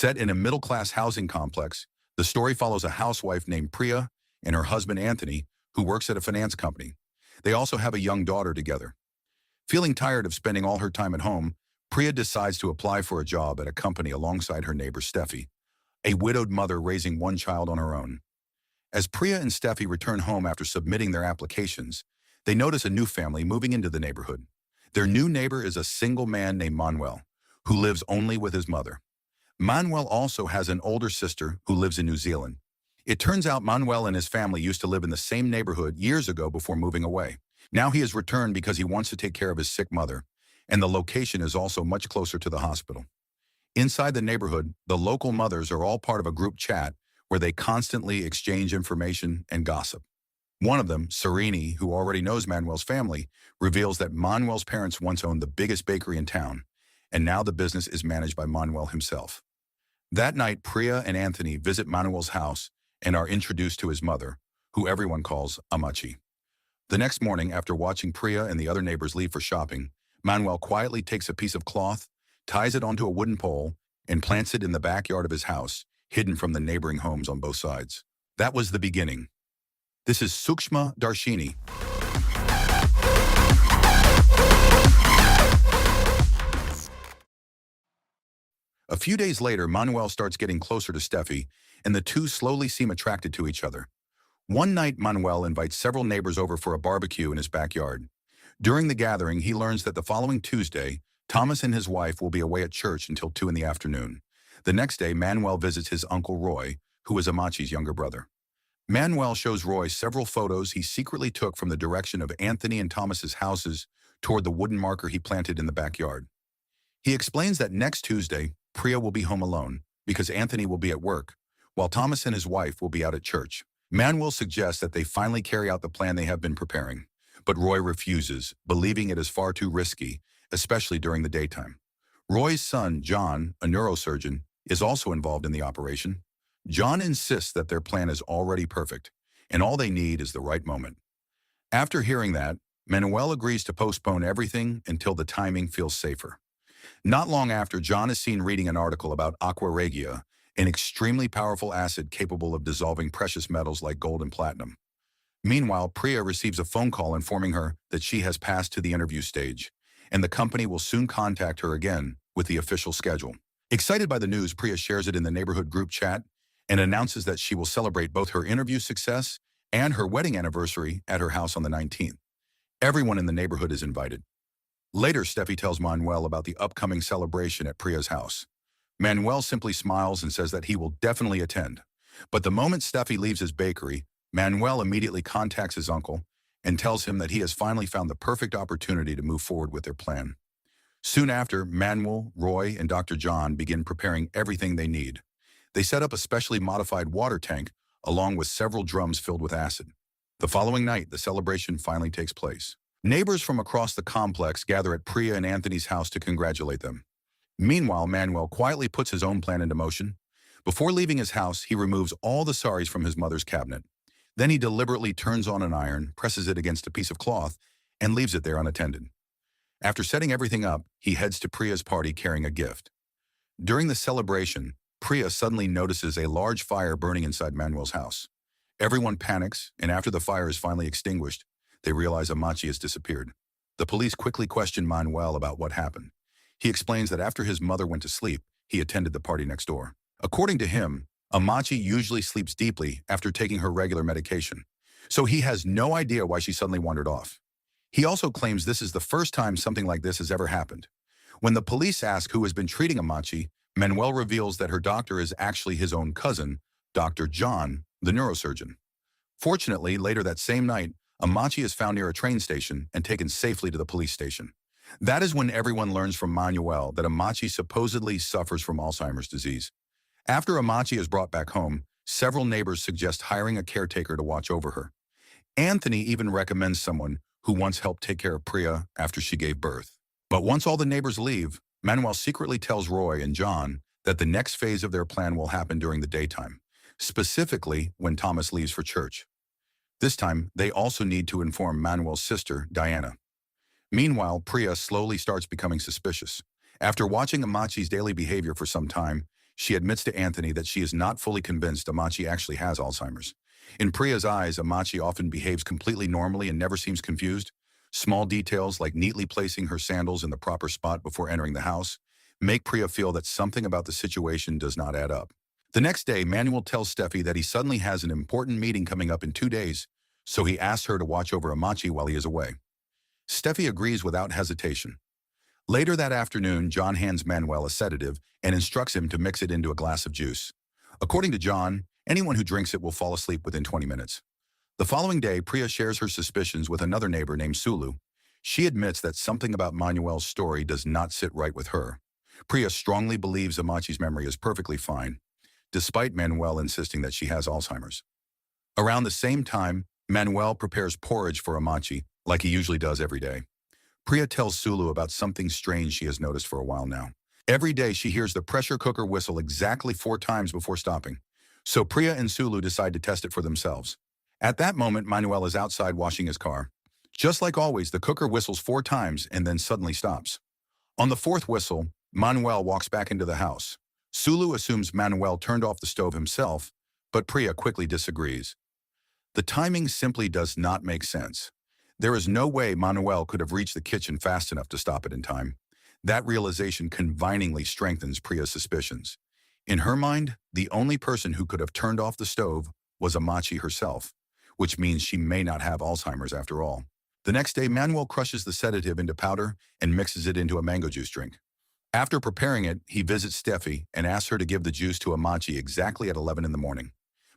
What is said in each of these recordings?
Set in a middle-class housing complex, the story follows a housewife named Priya and her husband Anthony, who works at a finance company. They also have a young daughter together. Feeling tired of spending all her time at home, Priya decides to apply for a job at a company alongside her neighbor Steffi, a widowed mother raising one child on her own. As Priya and Steffi return home after submitting their applications, they notice a new family moving into the neighborhood. Their new neighbor is a single man named Manuel, who lives only with his mother. Manuel also has an older sister who lives in New Zealand. It turns out Manuel and his family used to live in the same neighborhood years ago before moving away. Now he has returned because he wants to take care of his sick mother, and the location is also much closer to the hospital. Inside the neighborhood, the local mothers are all part of a group chat where they constantly exchange information and gossip. One of them, Serini, who already knows Manuel's family, reveals that Manuel's parents once owned the biggest bakery in town, and now the business is managed by Manuel himself. That night, Priya and Anthony visit Manuel's house and are introduced to his mother, who everyone calls Amachi. The next morning, after watching Priya and the other neighbors leave for shopping, Manuel quietly takes a piece of cloth, ties it onto a wooden pole, and plants it in the backyard of his house, hidden from the neighboring homes on both sides. That was the beginning. This is Sukshma Darshini. A few days later, Manuel starts getting closer to Steffi, and the two slowly seem attracted to each other. One night, Manuel invites several neighbors over for a barbecue in his backyard. During the gathering, he learns that the following Tuesday, Thomas and his wife will be away at church until 2 in the afternoon. The next day, Manuel visits his uncle Roy, who is Amachi's younger brother. Manuel shows Roy several photos he secretly took from the direction of Anthony and Thomas's houses toward the wooden marker he planted in the backyard. He explains that next Tuesday, Priya will be home alone because Anthony will be at work, while Thomas and his wife will be out at church. Manuel suggests that they finally carry out the plan they have been preparing, but Roy refuses, believing it is far too risky, especially during the daytime. Roy's son, John, a neurosurgeon, is also involved in the operation. John insists that their plan is already perfect, and all they need is the right moment. After hearing that, Manuel agrees to postpone everything until the timing feels safer. Not long after, John is seen reading an article about aqua regia, an extremely powerful acid capable of dissolving precious metals like gold and platinum. Meanwhile, Priya receives a phone call informing her that she has passed to the interview stage, and the company will soon contact her again with the official schedule. Excited by the news, Priya shares it in the neighborhood group chat and announces that she will celebrate both her interview success and her wedding anniversary at her house on the 19th. Everyone in the neighborhood is invited. Later, Steffi tells Manuel about the upcoming celebration at Priya's house. Manuel simply smiles and says that he will definitely attend. But the moment Steffi leaves his bakery, Manuel immediately contacts his uncle and tells him that he has finally found the perfect opportunity to move forward with their plan. Soon after, Manuel, Roy, and Dr. John begin preparing everything they need. They set up a specially modified water tank along with several drums filled with acid. The following night, the celebration finally takes place. Neighbors from across the complex gather at Priya and Anthony's house to congratulate them. Meanwhile, Manuel quietly puts his own plan into motion. Before leaving his house, he removes all the saris from his mother's cabinet. Then he deliberately turns on an iron, presses it against a piece of cloth, and leaves it there unattended. After setting everything up, he heads to Priya's party carrying a gift. During the celebration, Priya suddenly notices a large fire burning inside Manuel's house. Everyone panics, and after the fire is finally extinguished, they realize Amachi has disappeared. The police quickly question Manuel about what happened. He explains that after his mother went to sleep, he attended the party next door. According to him, Amachi usually sleeps deeply after taking her regular medication, so he has no idea why she suddenly wandered off. He also claims this is the first time something like this has ever happened. When the police ask who has been treating Amachi, Manuel reveals that her doctor is actually his own cousin, Dr. John, the neurosurgeon. Fortunately, later that same night, Amachi is found near a train station and taken safely to the police station. That is when everyone learns from Manuel that Amachi supposedly suffers from Alzheimer's disease. After Amachi is brought back home, several neighbors suggest hiring a caretaker to watch over her. Anthony even recommends someone who once helped take care of Priya after she gave birth. But once all the neighbors leave, Manuel secretly tells Roy and John that the next phase of their plan will happen during the daytime, specifically when Thomas leaves for church. This time, they also need to inform Manuel's sister, Diana. Meanwhile, Priya slowly starts becoming suspicious. After watching Amachi's daily behavior for some time, She admits to Anthony that she is not fully convinced Amachi actually has Alzheimer's. In Priya's eyes, Amachi often behaves completely normally and never seems confused. Small details like neatly placing her sandals in the proper spot before entering the house make Priya feel that something about the situation does not add up. The next day, Manuel tells Steffi that he suddenly has an important meeting coming up in 2 days, so he asks her to watch over Amachi while he is away. Steffi agrees without hesitation. Later that afternoon, John hands Manuel a sedative and instructs him to mix it into a glass of juice. According to John, anyone who drinks it will fall asleep within 20 minutes. The following day, Priya shares her suspicions with another neighbor named Sulu. She admits that something about Manuel's story does not sit right with her. Priya strongly believes Amachi's memory is perfectly fine, despite Manuel insisting that she has Alzheimer's. Around the same time, Manuel prepares porridge for Amachi, like he usually does every day. Priya tells Sulu about something strange she has noticed for a while now. Every day she hears the pressure cooker whistle exactly 4 times before stopping. So Priya and Sulu decide to test it for themselves. At that moment, Manuel is outside washing his car. Just like always, the cooker whistles 4 times and then suddenly stops. On the 4th whistle, Manuel walks back into the house. Sulu assumes Manuel turned off the stove himself, but Priya quickly disagrees. The timing simply does not make sense. There is no way Manuel could have reached the kitchen fast enough to stop it in time. That realization convincingly strengthens Priya's suspicions. In her mind, the only person who could have turned off the stove was Amachi herself, which means she may not have Alzheimer's after all. The next day, Manuel crushes the sedative into powder and mixes it into a mango juice drink. After preparing it, he visits Steffi and asks her to give the juice to Amachi exactly at 11 in the morning.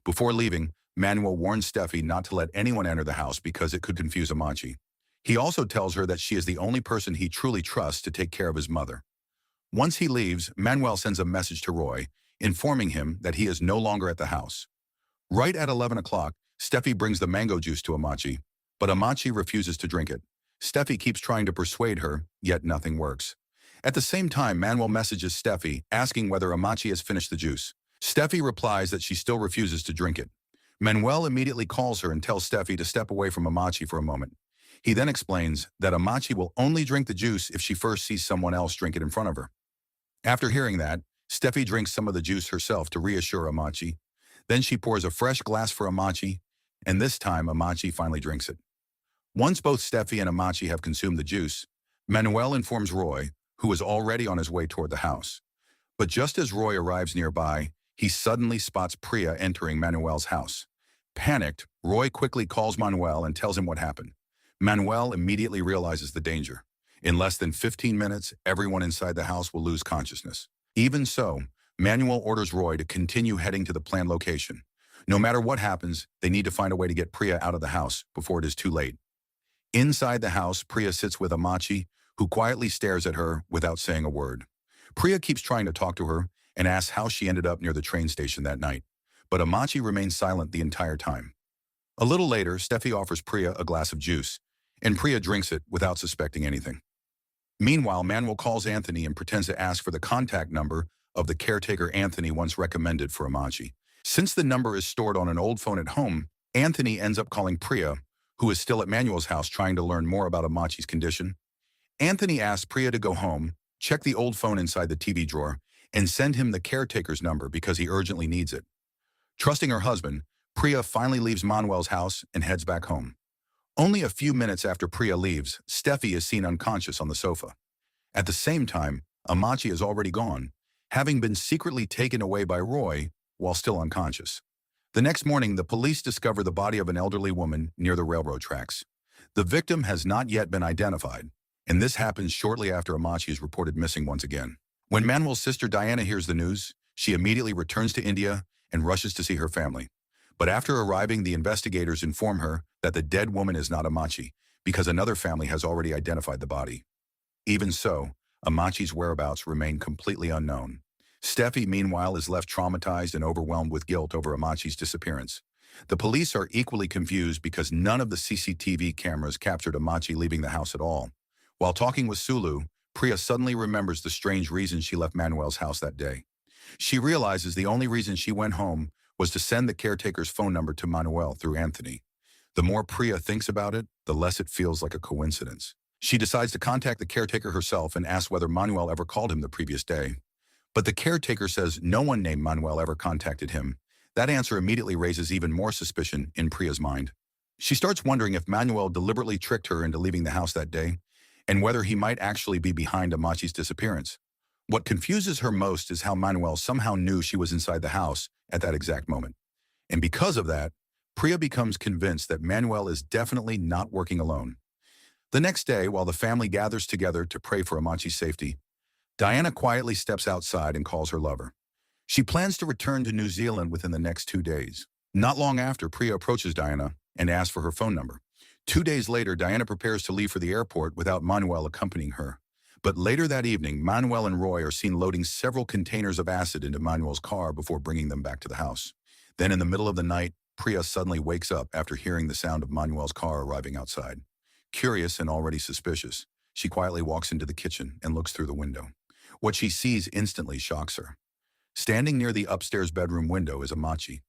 Before leaving, Manuel warns Steffi not to let anyone enter the house because it could confuse Amachi. He also tells her that she is the only person he truly trusts to take care of his mother. Once he leaves, Manuel sends a message to Roy, informing him that he is no longer at the house. Right at 11 o'clock, Steffi brings the mango juice to Amachi, but Amachi refuses to drink it. Steffi keeps trying to persuade her, yet nothing works. At the same time, Manuel messages Steffi, asking whether Amachi has finished the juice. Steffi replies that she still refuses to drink it. Manuel immediately calls her and tells Steffi to step away from Amachi for a moment. He then explains that Amachi will only drink the juice if she first sees someone else drink it in front of her. After hearing that, Steffi drinks some of the juice herself to reassure Amachi. Then she pours a fresh glass for Amachi, and this time Amachi finally drinks it. Once both Steffi and Amachi have consumed the juice, Manuel informs Roy, who is already on his way toward the house. But just as Roy arrives nearby, he suddenly spots Priya entering Manuel's house. Panicked, Roy quickly calls Manuel and tells him what happened. Manuel immediately realizes the danger. In less than 15 minutes, everyone inside the house will lose consciousness. Even so, Manuel orders Roy to continue heading to the planned location. No matter what happens, they need to find a way to get Priya out of the house before it is too late. Inside the house, Priya sits with Amachi, who quietly stares at her without saying a word. Priya keeps trying to talk to her and asks how she ended up near the train station that night, but Amachi remains silent the entire time. A little later, Steffi offers Priya a glass of juice, and Priya drinks it without suspecting anything. Meanwhile, Manuel calls Anthony and pretends to ask for the contact number of the caretaker Anthony once recommended for Amachi. Since the number is stored on an old phone at home, Anthony ends up calling Priya, who is still at Manuel's house trying to learn more about Amachi's condition. Anthony asks Priya to go home, check the old phone inside the TV drawer, and send him the caretaker's number because he urgently needs it. Trusting her husband, Priya finally leaves Manuel's house and heads back home. Only a few minutes after Priya leaves, Steffi is seen unconscious on the sofa. At the same time, Amachi is already gone, having been secretly taken away by Roy while still unconscious. The next morning, the police discover the body of an elderly woman near the railroad tracks. The victim has not yet been identified, and this happens shortly after Amachi is reported missing once again. When Manuel's sister Diana hears the news, she immediately returns to India and rushes to see her family. But after arriving, the investigators inform her that the dead woman is not Amachi, because another family has already identified the body. Even so, Amachi's whereabouts remain completely unknown. Steffi, meanwhile, is left traumatized and overwhelmed with guilt over Amachi's disappearance. The police are equally confused because none of the CCTV cameras captured Amachi leaving the house at all. While talking with Sulu, Priya suddenly remembers the strange reason she left Manuel's house that day. She realizes the only reason she went home was to send the caretaker's phone number to Manuel through Anthony. The more Priya thinks about it, the less it feels like a coincidence. She decides to contact the caretaker herself and ask whether Manuel ever called him the previous day. But the caretaker says no one named Manuel ever contacted him. That answer immediately raises even more suspicion in Priya's mind. She starts wondering if Manuel deliberately tricked her into leaving the house that day, and whether he might actually be behind Amachi's disappearance. What confuses her most is how Manuel somehow knew she was inside the house at that exact moment. And because of that, Priya becomes convinced that Manuel is definitely not working alone. The next day, while the family gathers together to pray for Amachi's safety, Diana quietly steps outside and calls her lover. She plans to return to New Zealand within the next 2 days. Not long after, Priya approaches Diana and asks for her phone number. 2 days later, Diana prepares to leave for the airport without Manuel accompanying her. But later that evening, Manuel and Roy are seen loading several containers of acid into Manuel's car before bringing them back to the house. Then in the middle of the night, Priya suddenly wakes up after hearing the sound of Manuel's car arriving outside. Curious and already suspicious, she quietly walks into the kitchen and looks through the window. What she sees instantly shocks her. Standing near the upstairs bedroom window is Amachi.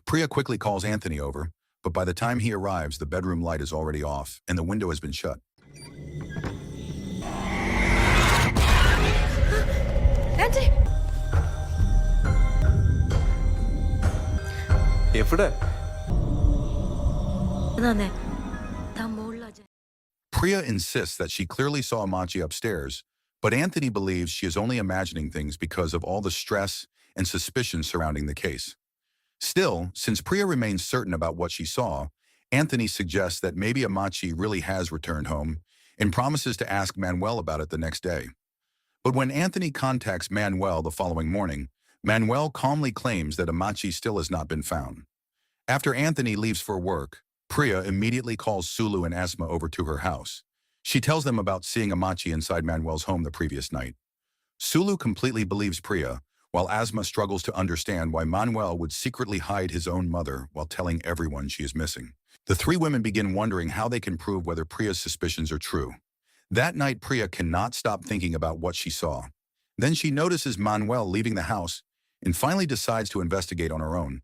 Priya quickly calls Anthony over, but by the time he arrives, the bedroom light is already off and the window has been shut. Auntie! Priya insists that she clearly saw Amachi upstairs, but Anthony believes she is only imagining things because of all the stress and suspicion surrounding the case. Still, since Priya remains certain about what she saw, Anthony suggests that maybe Amachi really has returned home and promises to ask Manuel about it the next day. But when Anthony contacts Manuel the following morning, Manuel calmly claims that Amachi still has not been found. After Anthony leaves for work, Priya immediately calls Sulu and Asma over to her house. She tells them about seeing Amachi inside Manuel's home the previous night. Sulu completely believes Priya, while Asma struggles to understand why Manuel would secretly hide his own mother while telling everyone she is missing. The three women begin wondering how they can prove whether Priya's suspicions are true. That night, Priya cannot stop thinking about what she saw. Then she notices Manuel leaving the house and finally decides to investigate on her own.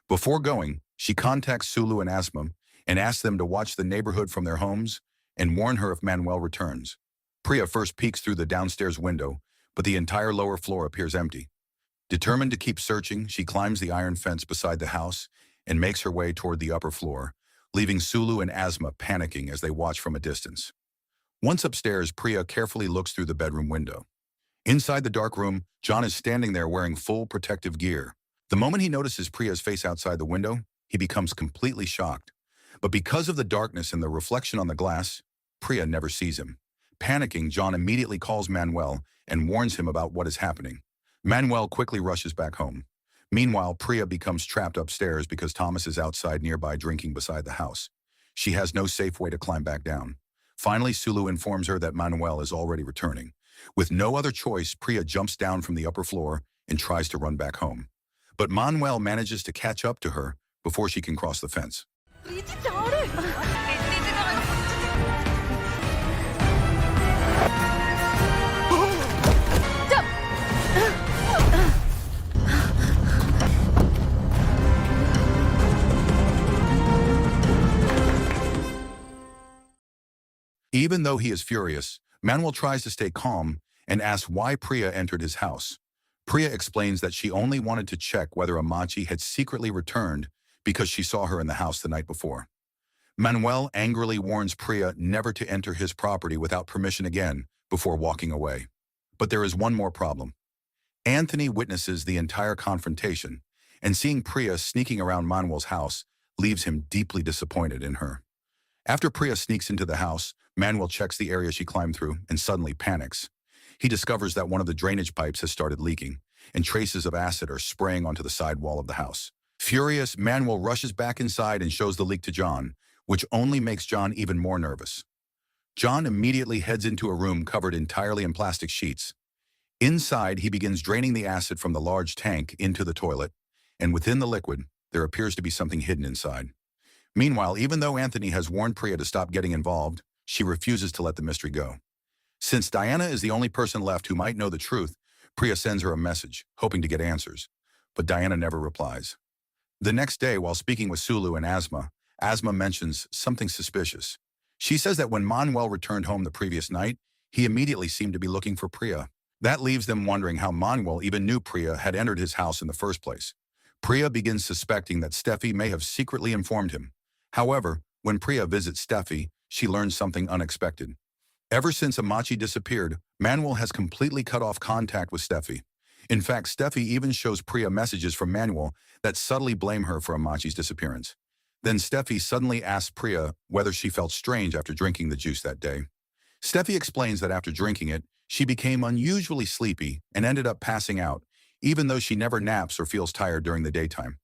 Before going, she contacts Sulu and Asma and asks them to watch the neighborhood from their homes and warn her if Manuel returns. Priya first peeks through the downstairs window, but the entire lower floor appears empty. Determined to keep searching, she climbs the iron fence beside the house and makes her way toward the upper floor, leaving Sulu and Asma panicking as they watch from a distance. Once upstairs, Priya carefully looks through the bedroom window. Inside the dark room, John is standing there wearing full protective gear. The moment he notices Priya's face outside the window, he becomes completely shocked. But because of the darkness and the reflection on the glass, Priya never sees him. Panicking, John immediately calls Manuel and warns him about what is happening. Manuel quickly rushes back home. Meanwhile, Priya becomes trapped upstairs because Thomas is outside nearby drinking beside the house. She has no safe way to climb back down. Finally, Sulu informs her that Manuel is already returning. With no other choice, Priya jumps down from the upper floor and tries to run back home. But Manuel manages to catch up to her before she can cross the fence. Even though he is furious, Manuel tries to stay calm and asks why Priya entered his house. Priya explains that she only wanted to check whether Amachi had secretly returned because she saw her in the house the night before. Manuel angrily warns Priya never to enter his property without permission again before walking away. But there is one more problem. Anthony witnesses the entire confrontation, and seeing Priya sneaking around Manuel's house leaves him deeply disappointed in her. After Priya sneaks into the house, Manuel checks the area she climbed through and suddenly panics. He discovers that one of the drainage pipes has started leaking, and traces of acid are spraying onto the side wall of the house. Furious, Manuel rushes back inside and shows the leak to John, which only makes John even more nervous. John immediately heads into a room covered entirely in plastic sheets. Inside, he begins draining the acid from the large tank into the toilet, and within the liquid, there appears to be something hidden inside. Meanwhile, even though Anthony has warned Priya to stop getting involved, she refuses to let the mystery go. Since Diana is the only person left who might know the truth, Priya sends her a message, hoping to get answers, but Diana never replies. The next day, while speaking with Sulu and Asma, Asma mentions something suspicious. She says that when Manuel returned home the previous night, he immediately seemed to be looking for Priya. That leaves them wondering how Manuel even knew Priya had entered his house in the first place. Priya begins suspecting that Steffi may have secretly informed him. However, when Priya visits Steffi, she learns something unexpected. Ever since Amachi disappeared, Manuel has completely cut off contact with Steffi. In fact, Steffi even shows Priya messages from Manuel that subtly blame her for Amachi's disappearance. Then Steffi suddenly asks Priya whether she felt strange after drinking the juice that day. Steffi explains that after drinking it, she became unusually sleepy and ended up passing out, even though she never naps or feels tired during the daytime.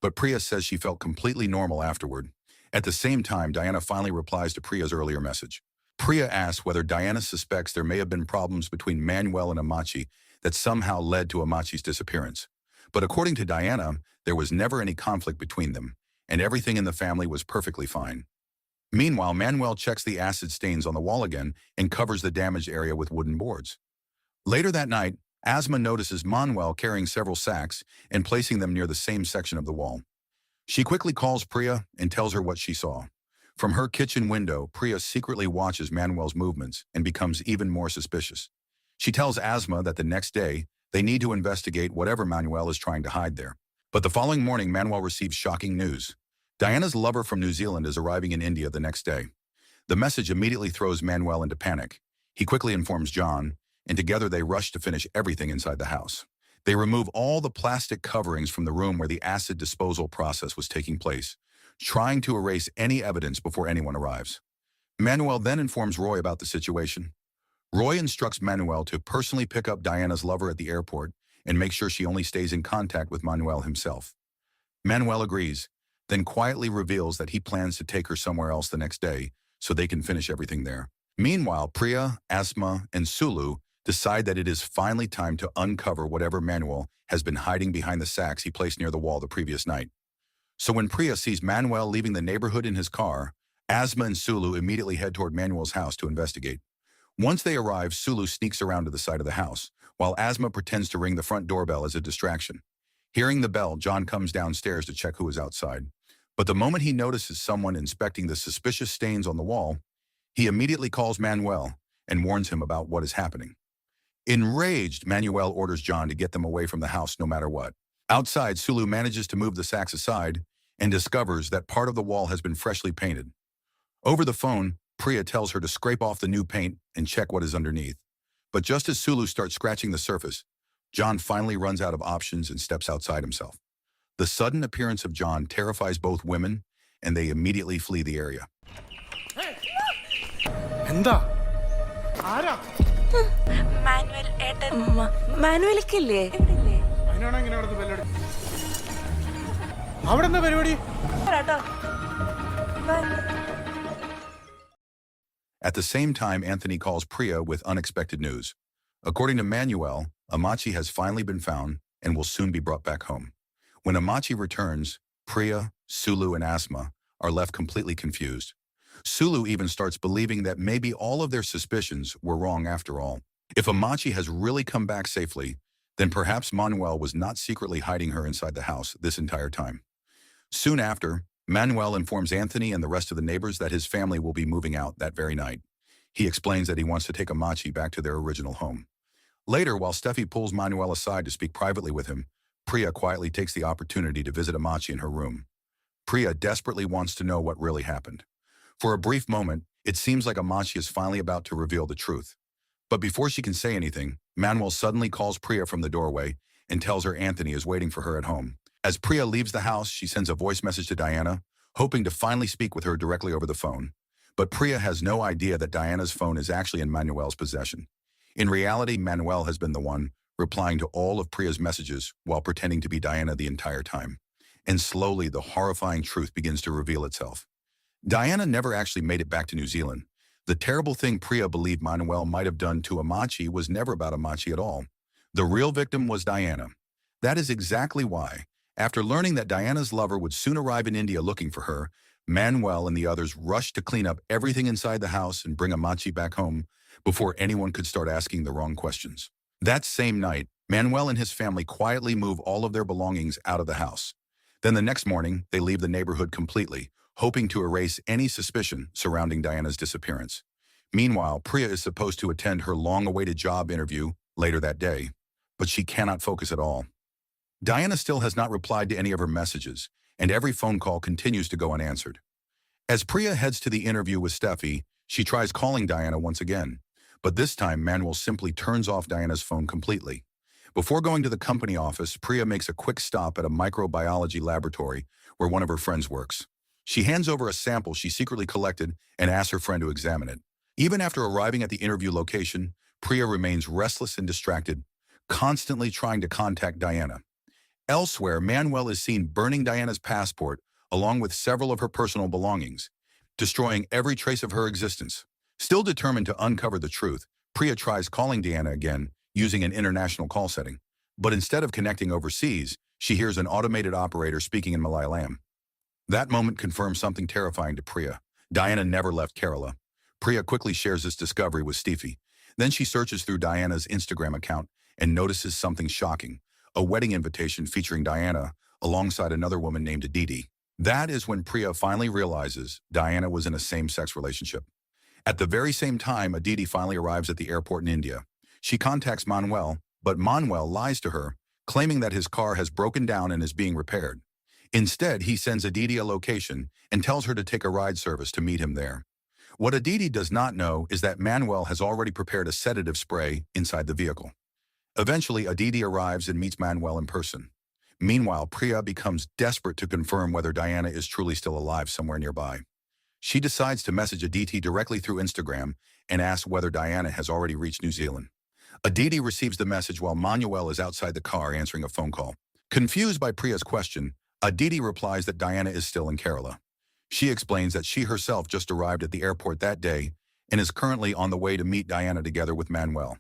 But Priya says she felt completely normal afterward. At the same time, Diana finally replies to Priya's earlier message. Priya asks whether Diana suspects there may have been problems between Manuel and Amachi that somehow led to Amachi's disappearance. But according to Diana, there was never any conflict between them, and everything in the family was perfectly fine. Meanwhile, Manuel checks the acid stains on the wall again and covers the damaged area with wooden boards. Later that night, Asma notices Manuel carrying several sacks and placing them near the same section of the wall. She quickly calls Priya and tells her what she saw. From her kitchen window, Priya secretly watches Manuel's movements and becomes even more suspicious. She tells Asma that the next day, they need to investigate whatever Manuel is trying to hide there. But the following morning, Manuel receives shocking news. Diana's lover from New Zealand is arriving in India the next day. The message immediately throws Manuel into panic. He quickly informs John, and together they rush to finish everything inside the house. They remove all the plastic coverings from the room where the acid disposal process was taking place, trying to erase any evidence before anyone arrives. Manuel then informs Roy about the situation. Roy instructs Manuel to personally pick up Diana's lover at the airport and make sure she only stays in contact with Manuel himself. Manuel agrees, then quietly reveals that he plans to take her somewhere else the next day so they can finish everything there. Meanwhile, Priya, Asma, and Sulu decide that it is finally time to uncover whatever Manuel has been hiding behind the sacks he placed near the wall the previous night. So when Priya sees Manuel leaving the neighborhood in his car, Asma and Sulu immediately head toward Manuel's house to investigate. Once they arrive, Sulu sneaks around to the side of the house, while Asma pretends to ring the front doorbell as a distraction. Hearing the bell, John comes downstairs to check who is outside. But the moment he notices someone inspecting the suspicious stains on the wall, he immediately calls Manuel and warns him about what is happening. Enraged, Manuel orders John to get them away from the house no matter what. Outside, Sulu manages to move the sacks aside and discovers that part of the wall has been freshly painted. Over the phone, Priya tells her to scrape off the new paint and check what is underneath. But just as Sulu starts scratching the surface, John finally runs out of options and steps outside himself. The sudden appearance of John terrifies both women, and they immediately flee the area. At the same time, Anthony calls Priya with unexpected news. According to Manuel, Amachi has finally been found and will soon be brought back home. When Amachi returns, Priya, Sulu, and Asma are left completely confused. Sulu even starts believing that maybe all of their suspicions were wrong after all. If Amachi has really come back safely, then perhaps Manuel was not secretly hiding her inside the house this entire time. Soon after, Manuel informs Anthony and the rest of the neighbors that his family will be moving out that very night. He explains that he wants to take Amachi back to their original home. Later, while Steffi pulls Manuel aside to speak privately with him, Priya quietly takes the opportunity to visit Amachi in her room. Priya desperately wants to know what really happened. For a brief moment, it seems like Amachi is finally about to reveal the truth. But before she can say anything, Manuel suddenly calls Priya from the doorway and tells her Anthony is waiting for her at home. As Priya leaves the house, she sends a voice message to Diana, hoping to finally speak with her directly over the phone. But Priya has no idea that Diana's phone is actually in Manuel's possession. In reality, Manuel has been the one replying to all of Priya's messages while pretending to be Diana the entire time. And slowly, the horrifying truth begins to reveal itself. Diana never actually made it back to New Zealand. The terrible thing Priya believed Manuel might have done to Amachi was never about Amachi at all. The real victim was Diana. That is exactly why, after learning that Diana's lover would soon arrive in India looking for her, Manuel and the others rushed to clean up everything inside the house and bring Amachi back home before anyone could start asking the wrong questions. That same night, Manuel and his family quietly move all of their belongings out of the house. Then the next morning, they leave the neighborhood completely, hoping to erase any suspicion surrounding Diana's disappearance. Meanwhile, Priya is supposed to attend her long-awaited job interview later that day, but she cannot focus at all. Diana still has not replied to any of her messages, and every phone call continues to go unanswered. As Priya heads to the interview with Steffi, she tries calling Diana once again, but this time Manuel simply turns off Diana's phone completely. Before going to the company office, Priya makes a quick stop at a microbiology laboratory where one of her friends works. She hands over a sample she secretly collected and asks her friend to examine it. Even after arriving at the interview location, Priya remains restless and distracted, constantly trying to contact Diana. Elsewhere, Manuel is seen burning Diana's passport along with several of her personal belongings, destroying every trace of her existence. Still determined to uncover the truth, Priya tries calling Diana again using an international call setting. But instead of connecting overseas, she hears an automated operator speaking in Malayalam. That moment confirms something terrifying to Priya. Diana never left Kerala. Priya quickly shares this discovery with Steffi. Then she searches through Diana's Instagram account and notices something shocking: a wedding invitation featuring Diana alongside another woman named DiTi. That is when Priya finally realizes Diana was in a same-sex relationship. At the very same time, DiTi finally arrives at the airport in India. She contacts Manuel, but Manuel lies to her, claiming that his car has broken down and is being repaired. Instead, he sends DiTi a location and tells her to take a ride service to meet him there. What DiTi does not know is that Manuel has already prepared a sedative spray inside the vehicle. Eventually, DiTi arrives and meets Manuel in person. Meanwhile, Priya becomes desperate to confirm whether Diana is truly still alive somewhere nearby. She decides to message DiTi directly through Instagram and asks whether Diana has already reached New Zealand. DiTi receives the message while Manuel is outside the car answering a phone call. Confused by Priya's question, DiTi replies that Diana is still in Kerala. She explains that she herself just arrived at the airport that day and is currently on the way to meet Diana together with Manuel.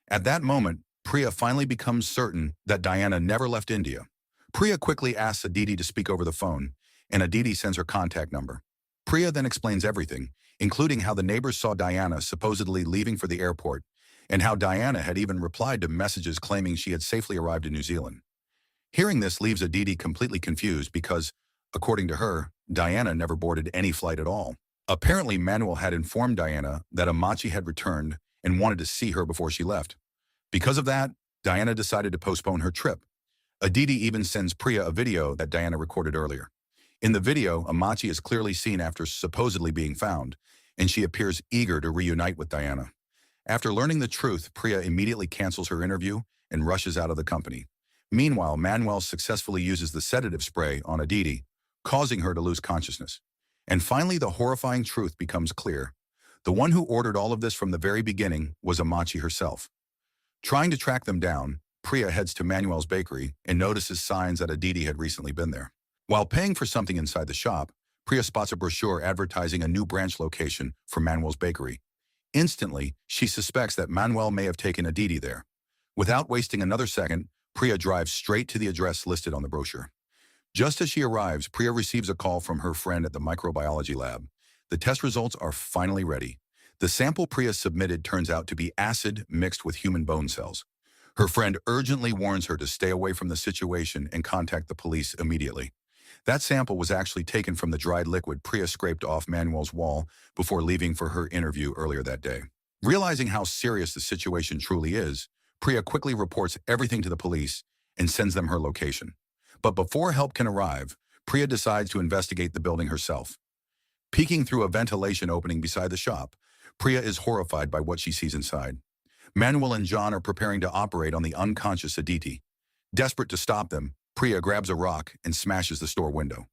At that moment, Priya finally becomes certain that Diana never left India. Priya quickly asks DiTi to speak over the phone, and DiTi sends her contact number. Priya then explains everything, including how the neighbors saw Diana supposedly leaving for the airport, and how Diana had even replied to messages claiming she had safely arrived in New Zealand. Hearing this leaves DiTi completely confused because, according to her, Diana never boarded any flight at all. Apparently, Manuel had informed Diana that Amachi had returned and wanted to see her before she left. Because of that, Diana decided to postpone her trip. DiTi even sends Priya a video that Diana recorded earlier. In the video, Amachi is clearly seen after supposedly being found, and she appears eager to reunite with Diana. After learning the truth, Priya immediately cancels her interview and rushes out of the company. Meanwhile, Manuel successfully uses the sedative spray on DiTi, causing her to lose consciousness. And finally, the horrifying truth becomes clear. The one who ordered all of this from the very beginning was Amachi herself. Trying to track them down, Priya heads to Manuel's bakery and notices signs that DiTi had recently been there. While paying for something inside the shop, Priya spots a brochure advertising a new branch location for Manuel's bakery. Instantly, she suspects that Manuel may have taken DiTi there. Without wasting another second, Priya drives straight to the address listed on the brochure. Just as she arrives, Priya receives a call from her friend at the microbiology lab. The test results are finally ready. The sample Priya submitted turns out to be acid mixed with human bone cells. Her friend urgently warns her to stay away from the situation and contact the police immediately. That sample was actually taken from the dried liquid Priya scraped off Manuel's wall before leaving for her interview earlier that day. Realizing how serious the situation truly is, Priya quickly reports everything to the police and sends them her location. But before help can arrive, Priya decides to investigate the building herself. Peeking through a ventilation opening beside the shop, Priya is horrified by what she sees inside. Manuel and John are preparing to operate on the unconscious DiTi. Desperate to stop them, Priya grabs a rock and smashes the store window.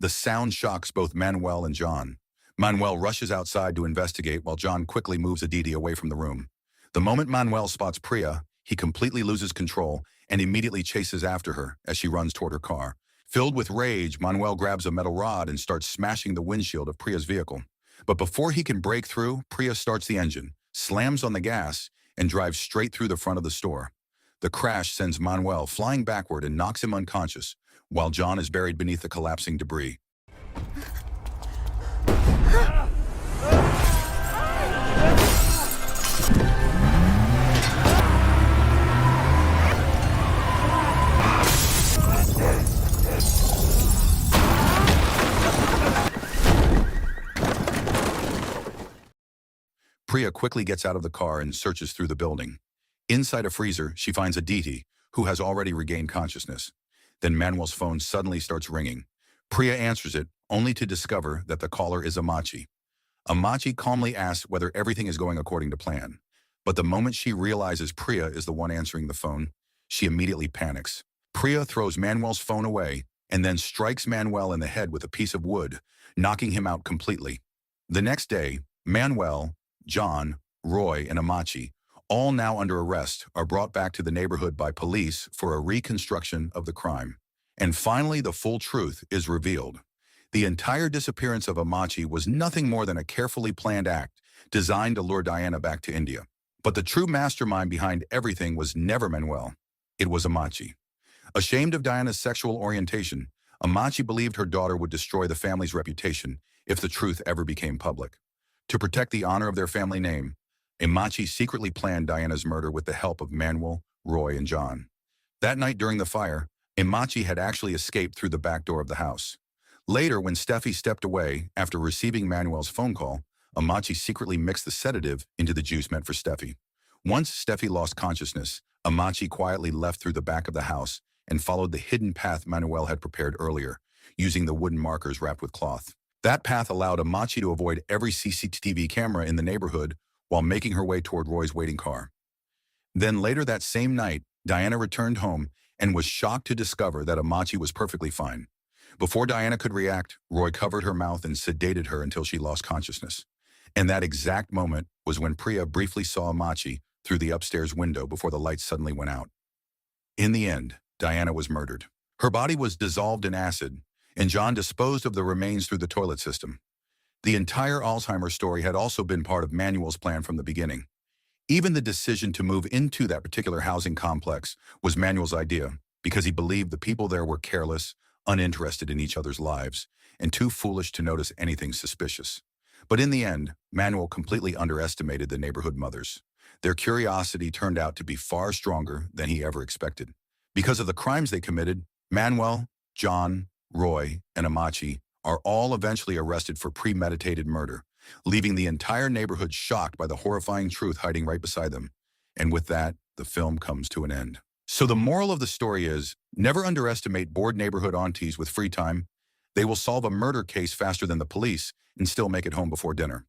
The sound shocks both Manuel and John. Manuel rushes outside to investigate while John quickly moves DiTi away from the room. The moment Manuel spots Priya, he completely loses control and immediately chases after her as she runs toward her car. Filled with rage, Manuel grabs a metal rod and starts smashing the windshield of Priya's vehicle. But before he can break through, Priya starts the engine, slams on the gas, and drives straight through the front of the store. The crash sends Manuel flying backward and knocks him unconscious, while John is buried beneath the collapsing debris. Priya quickly gets out of the car and searches through the building. Inside a freezer, she finds a DiTi, who has already regained consciousness. Then Manuel's phone suddenly starts ringing. Priya answers it, only to discover that the caller is Amachi. Amachi calmly asks whether everything is going according to plan. But the moment she realizes Priya is the one answering the phone, she immediately panics. Priya throws Manuel's phone away and then strikes Manuel in the head with a piece of wood, knocking him out completely. The next day, Manuel, John, Roy, and Amachi, all now under arrest, are brought back to the neighborhood by police for a reconstruction of the crime. And finally, the full truth is revealed. The entire disappearance of Amachi was nothing more than a carefully planned act designed to lure Diana back to India. But the true mastermind behind everything was never Manuel. It was Amachi. Ashamed of Diana's sexual orientation, Amachi believed her daughter would destroy the family's reputation if the truth ever became public. To protect the honor of their family name, Amachi secretly planned Diana's murder with the help of Manuel, Roy, and John. That night during the fire, Amachi had actually escaped through the back door of the house. Later, when Steffi stepped away after receiving Manuel's phone call, Amachi secretly mixed the sedative into the juice meant for Steffi. Once Steffi lost consciousness, Amachi quietly left through the back of the house and followed the hidden path Manuel had prepared earlier, using the wooden markers wrapped with cloth. That path allowed Amachi to avoid every CCTV camera in the neighborhood while making her way toward Roy's waiting car. Then later that same night, Diana returned home and was shocked to discover that Amachi was perfectly fine. Before Diana could react, Roy covered her mouth and sedated her until she lost consciousness. And that exact moment was when Priya briefly saw Amachi through the upstairs window before the lights suddenly went out. In the end, Diana was murdered. Her body was dissolved in acid, and John disposed of the remains through the toilet system. The entire Alzheimer's story had also been part of Manuel's plan from the beginning. Even the decision to move into that particular housing complex was Manuel's idea because he believed the people there were careless, uninterested in each other's lives, and too foolish to notice anything suspicious. But in the end, Manuel completely underestimated the neighborhood mothers. Their curiosity turned out to be far stronger than he ever expected. Because of the crimes they committed, Manuel, John, Roy, and Amachi are all eventually arrested for premeditated murder, leaving the entire neighborhood shocked by the horrifying truth hiding right beside them. And with that, the film comes to an end. So the moral of the story is, never underestimate bored neighborhood aunties with free time. They will solve a murder case faster than the police and still make it home before dinner.